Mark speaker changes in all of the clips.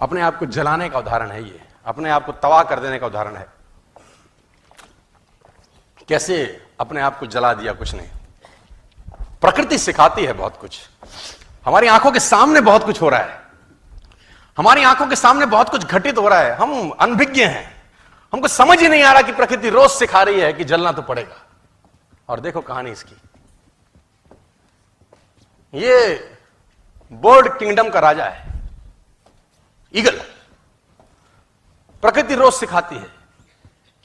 Speaker 1: अपने आप को जलाने का उदाहरण है ये, अपने आप को तबाह कर देने का उदाहरण है। कैसे अपने आप को जला दिया? कुछ नहीं, प्रकृति सिखाती है बहुत कुछ। हमारी आंखों के सामने बहुत कुछ हो रहा है, हमारी आंखों के सामने बहुत कुछ घटित हो रहा है, हम अनभिज्ञ हैं, हमको समझ ही नहीं आ रहा कि प्रकृति रोज सिखा रही है कि जलना तो पड़ेगा। और देखो कहानी इसकी, ये बर्ड किंगडम का राजा है ईगल। प्रकृति रोज सिखाती है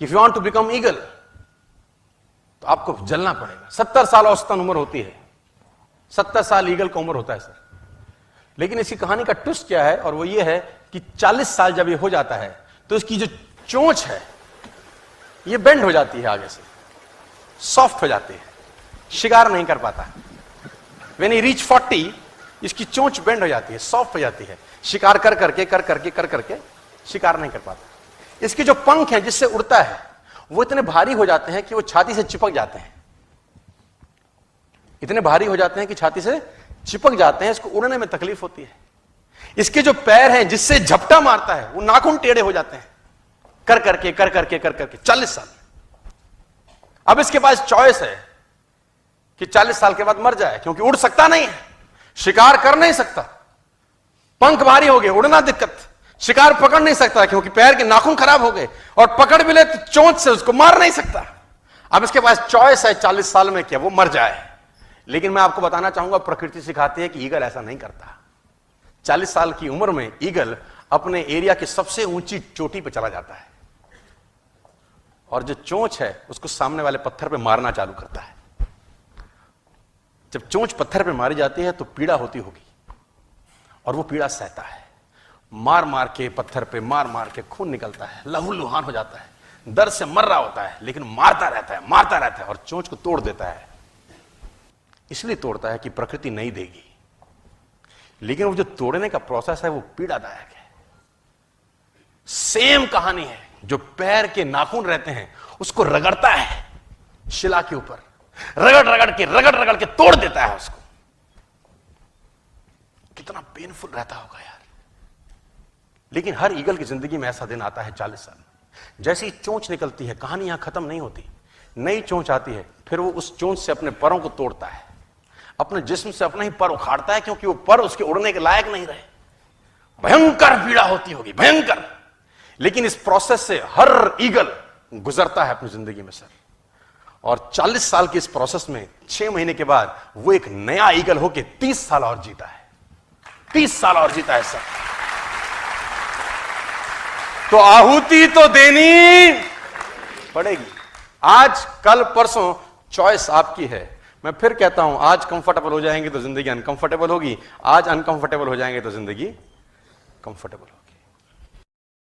Speaker 1: कि if you want to become eagle तो आपको जलना पड़ेगा। 70 साल औसतन उम्र होती है, 70 साल ईगल का उम्र होता है सर। लेकिन इसी कहानी का ट्विस्ट क्या है, और वो ये है कि 40 साल जब ये हो जाता है तो इसकी जो चोंच है ये बेंड हो जाती है, आगे से सॉफ्ट हो जाती है, शिकार नहीं कर पाता। व्हेन ही रीच 40 इसकी चोंच बेंड हो जाती है, सॉफ्ट हो जाती है, शिकार कर करके शिकार नहीं कर पाता। इसके जो पंख हैं जिससे उड़ता है वो इतने भारी हो जाते हैं कि वो छाती से चिपक जाते हैं, इतने भारी हो जाते हैं कि छाती से चिपक जाते हैं, इसको उड़ने में तकलीफ होती है। इसके जो पैर हैं जिससे झपटा मारता है वो नाखून टेढ़े हो जाते हैं, कर करके 40 साल। अब इसके पास चॉइस है कि 40 साल के बाद मर जाए, क्योंकि उड़ सकता नहीं है, शिकार कर नहीं सकता, पंख भारी हो गए, उड़ना दिक्कत, शिकार पकड़ नहीं सकता क्योंकि पैर के नाखून खराब हो गए, और पकड़ भी ले तो चोंच से उसको मार नहीं सकता। अब इसके पास चॉइस है 40 साल में क्या वो मर जाए। लेकिन मैं आपको बताना चाहूंगा, प्रकृति सिखाती है कि ईगल ऐसा नहीं करता। 40 साल की उम्र में ईगल अपने एरिया की सबसे ऊंची चोटी पर चला जाता है और जो चोंच है उसको सामने वाले पत्थर पे मारना चालू करता है। जब चोंच पत्थर पे मारी जाती है तो पीड़ा होती होगी, और वो पीड़ा सहता है, मार मार के पत्थर पे मार के खून निकलता है, लहूलुहान हो जाता है, दर्द से मर रहा होता है, लेकिन मारता रहता है और चोंच को तोड़ देता है। इसलिए तोड़ता है कि प्रकृति नहीं देगी, लेकिन वो जो तोड़ने का प्रोसेस है वो पीड़ादायक है। सेम कहानी है, जो पैर के नाखून रहते हैं उसको रगड़ता है शिला के ऊपर, रगड़ के तोड़ देता है उसको। कितना पेनफुल रहता होगा यार। लेकिन हर ईगल की जिंदगी में ऐसा दिन आता है 40 साल। जैसे ही चोंच निकलती है, कहानी यहां खत्म नहीं होती, नई चोंच आती है, फिर वो उस चोंच से अपने परों को तोड़ता है, अपने जिस्म से अपना ही पर उखाड़ता है, क्योंकि वो पर उसके उड़ने के लायक नहीं रहे। भयंकर पीड़ा होती होगी, भयंकर। लेकिन इस प्रोसेस से हर ईगल गुजरता है अपनी जिंदगी में सर। और 40 साल के इस प्रोसेस में 6 महीने के बाद वो एक नया ईगल होके 30 साल और जीता है, 30 साल और जीता है सर। तो आहुति तो देनी पड़ेगी। आज कल परसों चॉइस आपकी है। मैं फिर कहता हूं, आज कंफर्टेबल हो जाएंगे तो जिंदगी अनकंफर्टेबल होगी, आज अनकंफर्टेबल हो जाएंगे तो जिंदगी कंफर्टेबल होगी।